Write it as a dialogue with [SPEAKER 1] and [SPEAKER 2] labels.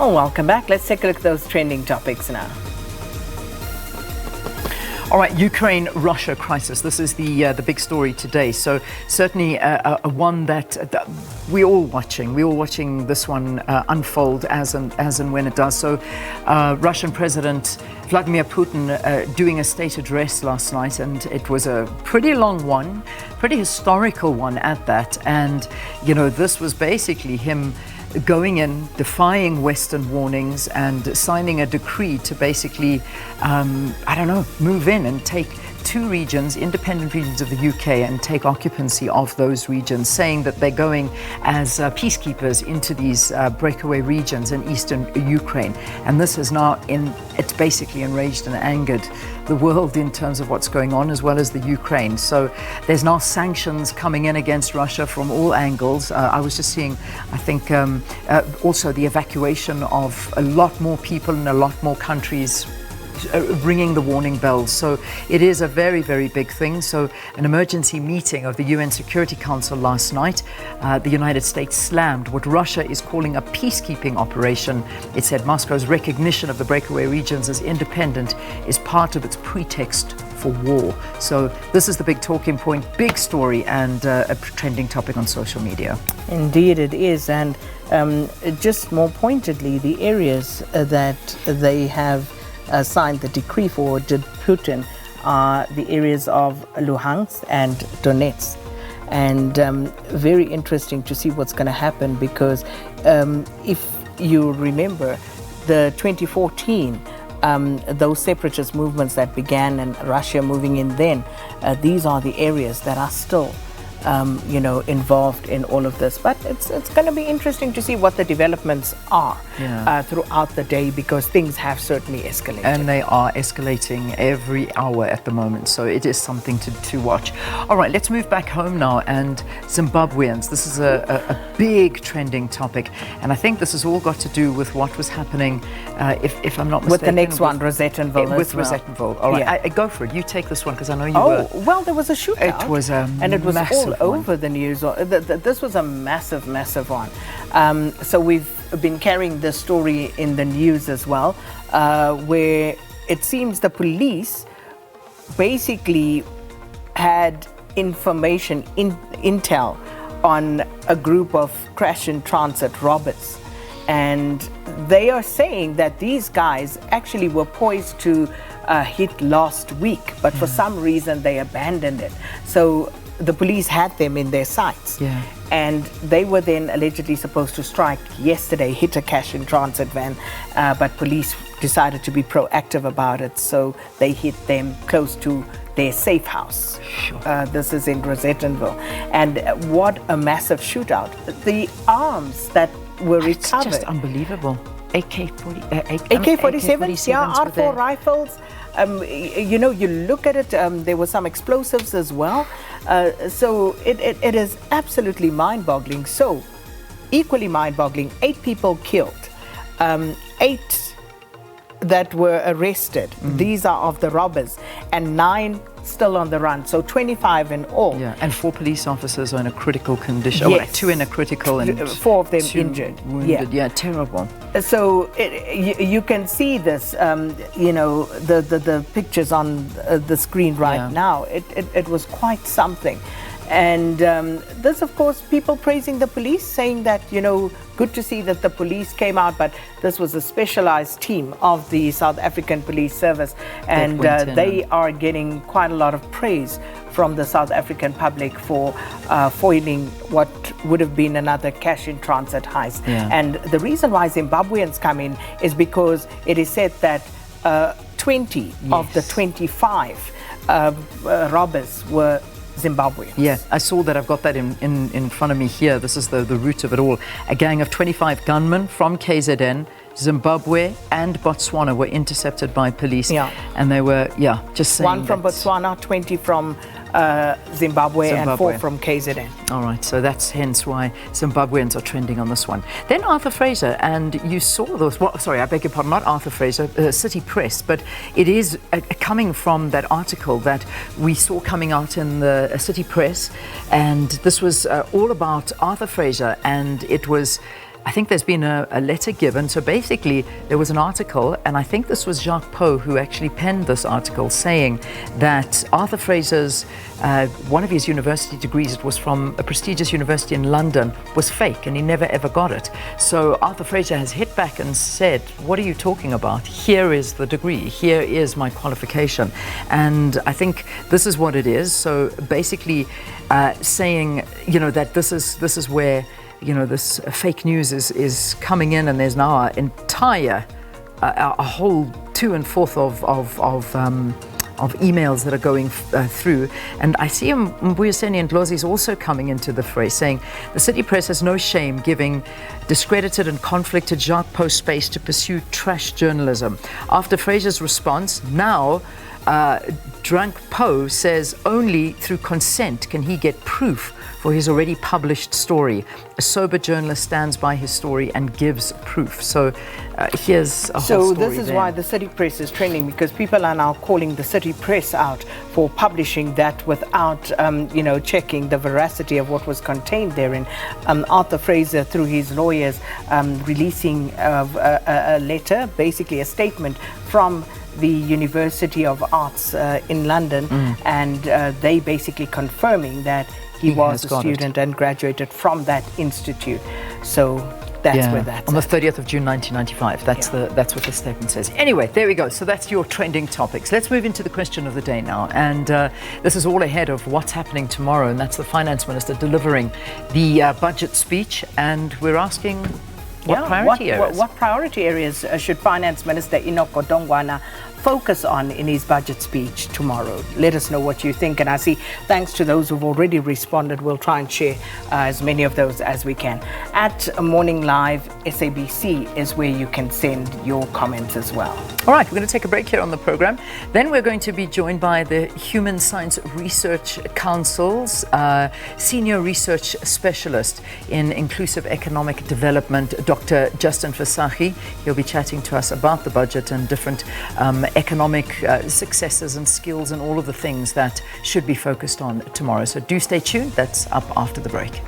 [SPEAKER 1] Oh, welcome back. Let's take a look at those trending topics now.
[SPEAKER 2] All right, Ukraine-Russia crisis. This is the big story today. So certainly a one that we're all watching. We're all watching this one unfold as and when it does. So Russian President Vladimir Putin doing a state address last night, and it was a pretty long one, pretty historical one at that. And, you know, this was basically him going in, defying Western warnings and signing a decree to basically, move in and take two regions, independent regions of the UK, and take occupancy of those regions, saying that they're going as peacekeepers into these breakaway regions in eastern Ukraine. And this has now, it's basically enraged and angered the world in terms of what's going on, as well as the Ukraine. So there's now sanctions coming in against Russia from all angles. I was just seeing, I think, also the evacuation of a lot more people in a lot more countries, ringing the warning bells. So it is a very, very big thing. So an emergency meeting of the UN Security Council last night, the United States slammed what Russia is calling a peacekeeping operation. It said Moscow's recognition of the breakaway regions as independent is part of its pretext for war. So this is the big talking point, big story, and a trending topic on social media.
[SPEAKER 1] Indeed it is. And just more pointedly, the areas that they have signed the decree for Putin are the areas of Luhansk and Donetsk. And very interesting to see what's going to happen, because if you remember the 2014, those separatist movements that began and Russia moving in then, these are the areas that are still involved in all of this. But it's going to be interesting to see what the developments are throughout the day, because things have certainly escalated.
[SPEAKER 2] And they are escalating every hour at the moment. So it is something to watch. All right, let's move back home now. And Zimbabweans, this is a big trending topic. And I think this has all got to do with what was happening, if I'm not mistaken.
[SPEAKER 1] With the next one, Rosettenville.
[SPEAKER 2] With Rosettenville. All right, go for it. You take this one, because I know you were...
[SPEAKER 1] Oh, well, there was a shootout.
[SPEAKER 2] It was a
[SPEAKER 1] and it was
[SPEAKER 2] massive
[SPEAKER 1] all over the news. This was a massive one. So we've been carrying this story in the news as well, where it seems the police basically had information, intel on a group of crash and transit robbers. And they are saying that these guys actually were poised to hit last week, but for some reason they abandoned it. So the police had them in their sights. And they were then allegedly supposed to strike yesterday, hit a cash in transit van, but police decided to be proactive about it, so they hit them close to their safe house. This is in Rosettenville. And what a massive shootout. The arms that were recovered.
[SPEAKER 2] It's just unbelievable.
[SPEAKER 1] AK-47s, yeah, R4 rifles. You look at it, there were some explosives as well. So it is absolutely mind-boggling. So, equally mind-boggling, 8 people killed, 8 that were arrested. These are of the robbers, and 9 still on the run, so 25 in all.
[SPEAKER 2] Yeah, and 4 police officers are in a critical condition.
[SPEAKER 1] Yes.
[SPEAKER 2] 2 in a critical and
[SPEAKER 1] 4 of them injured.
[SPEAKER 2] Wounded. Yeah, terrible.
[SPEAKER 1] So you can see this, the pictures on the screen right now. It was quite something. And this, of course, people praising the police, saying that, good to see that the police came out, but this was a specialized team of the South African Police Service, and they are getting quite a lot of praise from the South African public for foiling what would have been another cash in transit heist. And the reason why Zimbabweans come in is because it is said that 20 of the 25 robbers were Zimbabwe.
[SPEAKER 2] Yeah, I saw that. I've got that in front of me here. This is the root of it all. A gang of 25 gunmen from KZN, Zimbabwe and Botswana were intercepted by police. And they were, just saying
[SPEAKER 1] 1 from Botswana, 20 from Zimbabwe, and 4 from KZN.
[SPEAKER 2] All right, so that's hence why Zimbabweans are trending on this one. Then Arthur Fraser, and you saw those, sorry, I beg your pardon, not Arthur Fraser, City Press, but it is coming from that article that we saw coming out in the City Press, and this was all about Arthur Fraser, and it was I think there's been a letter given. So basically, there was an article, and I think this was Jacques Poe who actually penned this article, saying that Arthur Fraser's, one of his university degrees, it was from a prestigious university in London, was fake, and he never ever got it. So Arthur Fraser has hit back and said, what are you talking about? Here is the degree. Here is my qualification. And I think this is what it is. So basically saying, that this is where this fake news is coming in, and there's now an entire, a whole to and forth of emails that are going through. And I see Mbuyiseni and Dlozi is also coming into the fray, saying the city press has no shame giving discredited and conflicted Jacques Poe space to pursue trash journalism. After Fraser's response, now Drunk Poe says only through consent can he get proof for his already published story. A sober journalist stands by his story and gives proof. So here's a whole story.
[SPEAKER 1] So this is why the city press is trending, because people are now calling the city press out for publishing that without, checking the veracity of what was contained therein. Arthur Fraser, through his lawyers, releasing a letter, basically a statement from the University of Arts in London, and they basically confirming that he was a student and graduated from that institute. So that's where that's
[SPEAKER 2] on the 30th of June 1995. That's what the statement says. Anyway, there we go. So that's your trending topics. Let's move into the question of the day now. And this is all ahead of what's happening tomorrow, and that's the Finance Minister delivering the budget speech. And we're asking, what priority areas
[SPEAKER 1] should Finance Minister Enoch Godongwana focus on in his budget speech tomorrow? Let us know what you think. And I see, thanks to those who've already responded, we'll try and share as many of those as we can. At Morning Live SABC is where you can send your comments as well.
[SPEAKER 2] All right, we're going to take a break here on the program. Then we're going to be joined by the Human Science Research Council's Senior Research Specialist in Inclusive Economic Development, Dr. Justin Versace. He'll be chatting to us about the budget and different economic successes and skills and all of the things that should be focused on tomorrow. So do stay tuned. That's up after the break.